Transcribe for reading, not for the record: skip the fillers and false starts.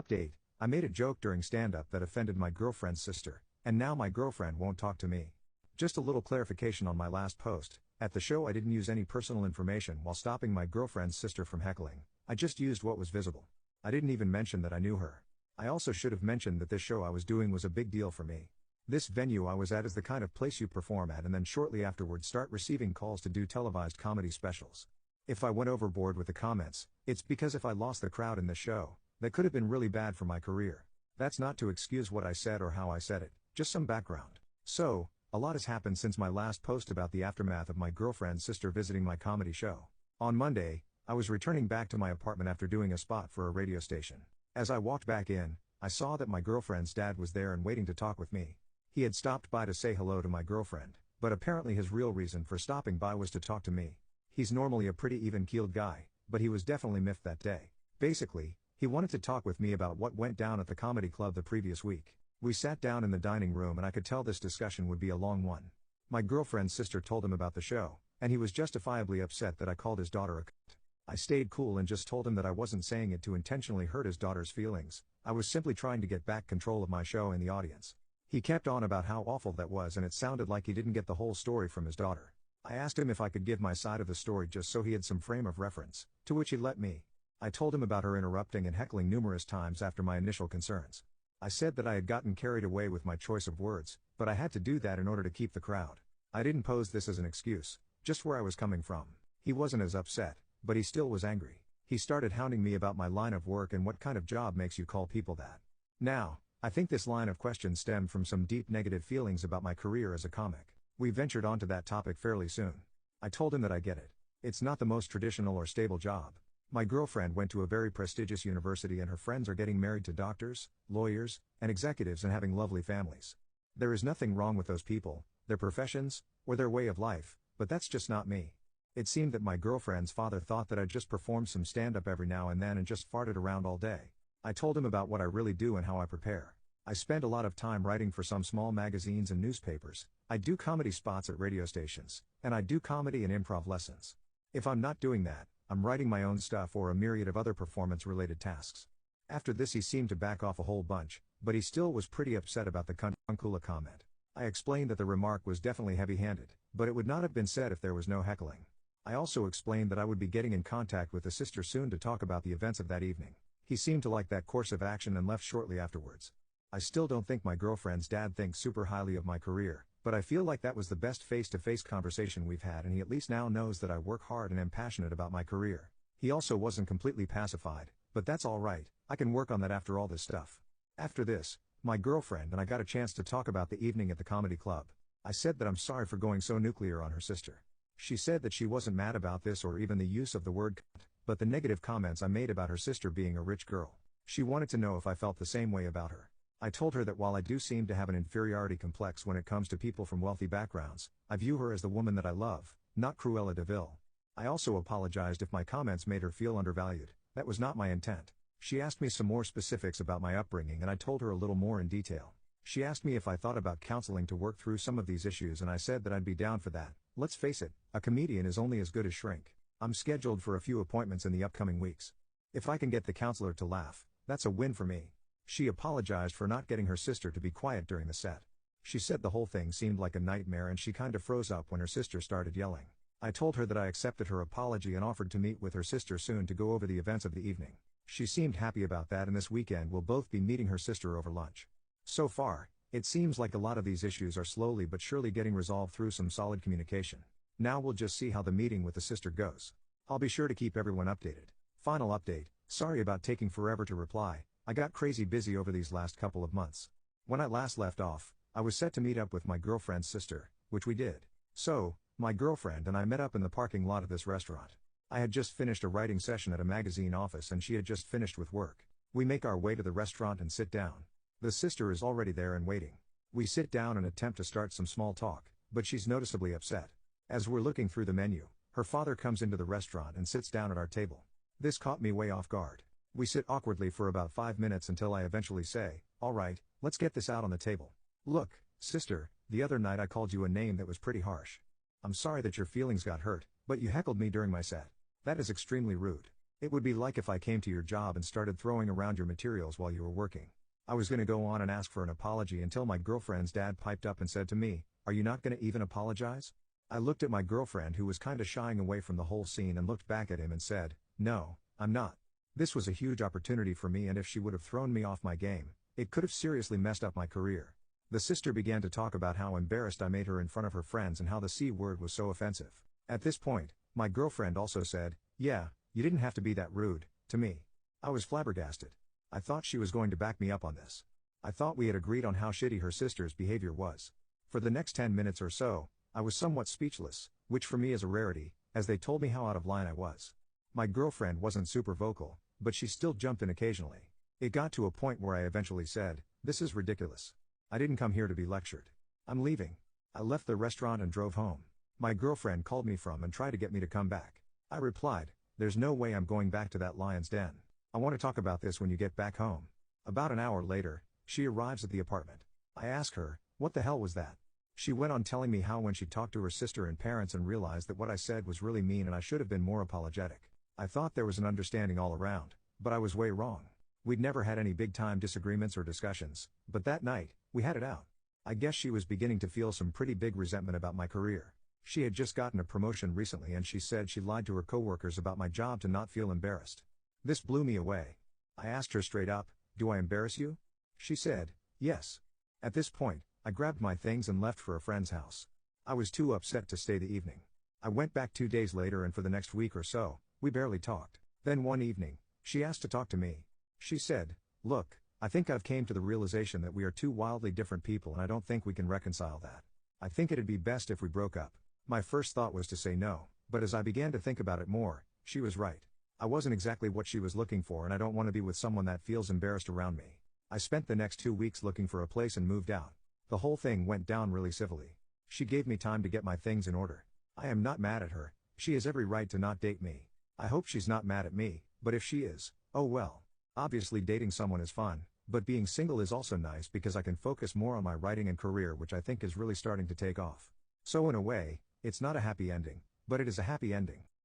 Update: I made a joke during stand-up that offended my girlfriend's sister, and now my girlfriend won't talk to me. Just a little clarification on my last post. At the show I didn't use any personal information while stopping my girlfriend's sister from heckling. I just used what was visible. I didn't even mention that I knew her. I also should have mentioned that this show I was doing was a big deal for me. This venue I was at is the kind of place you perform at and then shortly afterwards start receiving calls to do televised comedy specials. If I went overboard with the comments, it's because if I lost the crowd in this show, that could have been really bad for my career. That's not to excuse what I said or how I said it, just some background. So, a lot has happened since my last post about the aftermath of my girlfriend's sister visiting my comedy show. On Monday, I was returning back to my apartment after doing a spot for a radio station. As I walked back in, I saw that my girlfriend's dad was there and waiting to talk with me. He had stopped by to say hello to my girlfriend, but apparently his real reason for stopping by was to talk to me. He's normally a pretty even-keeled guy, but he was definitely miffed that day. Basically, he wanted to talk with me about what went down at the comedy club the previous week. We sat down in the dining room and I could tell this discussion would be a long one. My girlfriend's sister told him about the show, and he was justifiably upset that I called his daughter a cunt. I stayed cool and just told him that I wasn't saying it to intentionally hurt his daughter's feelings. I was simply trying to get back control of my show and the audience. He kept on about how awful that was and it sounded like he didn't get the whole story from his daughter. I asked him if I could give my side of the story just so he had some frame of reference, to which he let me. I told him about her interrupting and heckling numerous times after my initial concerns. I said that I had gotten carried away with my choice of words, but I had to do that in order to keep the crowd. I didn't pose this as an excuse, just where I was coming from. He wasn't as upset, but he still was angry. He started hounding me about my line of work and what kind of job makes you call people that. Now, I think this line of questions stemmed from some deep negative feelings about my career as a comic. We ventured onto that topic fairly soon. I told him that I get it. It's not the most traditional or stable job. My girlfriend went to a very prestigious university and her friends are getting married to doctors, lawyers, and executives and having lovely families. There is nothing wrong with those people, their professions, or their way of life, but that's just not me. It seemed that my girlfriend's father thought that I'd just performed some stand-up every now and then and just farted around all day. I told him about what I really do and how I prepare. I spend a lot of time writing for some small magazines and newspapers. I do comedy spots at radio stations, and I do comedy and improv lessons. If I'm not doing that, I'm writing my own stuff or a myriad of other performance-related tasks. After this he seemed to back off a whole bunch, but he still was pretty upset about the cunt comment. I explained that the remark was definitely heavy-handed, but it would not have been said if there was no heckling. I also explained that I would be getting in contact with the sister soon to talk about the events of that evening. He seemed to like that course of action and left shortly afterwards. I still don't think my girlfriend's dad thinks super highly of my career, but I feel like that was the best face-to-face conversation we've had and he at least now knows that I work hard and am passionate about my career. He also wasn't completely pacified, but that's alright, I can work on that after all this stuff. After this, my girlfriend and I got a chance to talk about the evening at the comedy club. I said that I'm sorry for going so nuclear on her sister. She said that she wasn't mad about this or even the use of the word cunt, but the negative comments I made about her sister being a rich girl. She wanted to know if I felt the same way about her. I told her that while I do seem to have an inferiority complex when it comes to people from wealthy backgrounds, I view her as the woman that I love, not Cruella de Vil. I also apologized if my comments made her feel undervalued. That was not my intent. She asked me some more specifics about my upbringing and I told her a little more in detail. She asked me if I thought about counseling to work through some of these issues and I said that I'd be down for that. Let's face it, a comedian is only as good as shrink. I'm scheduled for a few appointments in the upcoming weeks. If I can get the counselor to laugh, that's a win for me. She apologized for not getting her sister to be quiet during the set. She said the whole thing seemed like a nightmare and she kinda froze up when her sister started yelling. I told her that I accepted her apology and offered to meet with her sister soon to go over the events of the evening. She seemed happy about that and this weekend we'll both be meeting her sister over lunch. So far, it seems like a lot of these issues are slowly but surely getting resolved through some solid communication. Now we'll just see how the meeting with the sister goes. I'll be sure to keep everyone updated. Final update, sorry about taking forever to reply. I got crazy busy over these last couple of months. When I last left off, I was set to meet up with my girlfriend's sister, which we did. So, my girlfriend and I met up in the parking lot of this restaurant. I had just finished a writing session at a magazine office and she had just finished with work. We make our way to the restaurant and sit down. The sister is already there and waiting. We sit down and attempt to start some small talk, but she's noticeably upset. As we're looking through the menu, her father comes into the restaurant and sits down at our table. This caught me way off guard. We sit awkwardly for about 5 minutes until I eventually say, "Alright, let's get this out on the table. Look, sister, the other night I called you a name that was pretty harsh. I'm sorry that your feelings got hurt, but you heckled me during my set. That is extremely rude. It would be like if I came to your job and started throwing around your materials while you were working. I was gonna go on and ask for an apology until my girlfriend's dad piped up and said to me, "Are you not gonna even apologize?" I looked at my girlfriend, who was kinda shying away from the whole scene, and looked back at him and said, "No, I'm not." This was a huge opportunity for me, and if she would have thrown me off my game, it could have seriously messed up my career. The sister began to talk about how embarrassed I made her in front of her friends and how the C word was so offensive. At this point, my girlfriend also said, "Yeah, you didn't have to be that rude," to me. I was flabbergasted. I thought she was going to back me up on this. I thought we had agreed on how shitty her sister's behavior was. For the next 10 minutes or so, I was somewhat speechless, which for me is a rarity, as they told me how out of line I was. My girlfriend wasn't super vocal, but she still jumped in occasionally. It got to a point where I eventually said, "This is ridiculous. I didn't come here to be lectured. I'm leaving." I left the restaurant and drove home. My girlfriend called me from and tried to get me to come back. I replied, "There's no way I'm going back to that lion's den. I want to talk about this when you get back home." About an hour later, she arrives at the apartment. I ask her, "What the hell was that?" She went on telling me how when she talked to her sister and parents and realized that what I said was really mean and I should have been more apologetic. I thought there was an understanding all around, but I was way wrong. We'd never had any big-time disagreements or discussions, but that night, we had it out. I guess she was beginning to feel some pretty big resentment about my career. She had just gotten a promotion recently, and she said she lied to her coworkers about my job to not feel embarrassed. This blew me away. I asked her straight up, "Do I embarrass you?" She said, "Yes." At this point, I grabbed my things and left for a friend's house. I was too upset to stay the evening. I went back 2 days later, and for the next week or so, we barely talked. Then one evening, she asked to talk to me. She said, "Look, I think I've came to the realization that we are two wildly different people, and I don't think we can reconcile that. I think it'd be best if we broke up." My first thought was to say no, but as I began to think about it more, she was right. I wasn't exactly what she was looking for, and I don't want to be with someone that feels embarrassed around me. I spent the next 2 weeks looking for a place and moved out. The whole thing went down really civilly. She gave me time to get my things in order. I am not mad at her. She has every right to not date me. I hope she's not mad at me, but if she is, oh well. Obviously dating someone is fun, but being single is also nice because I can focus more on my writing and career, which I think is really starting to take off. So in a way, it's not a happy ending, but it is a happy ending.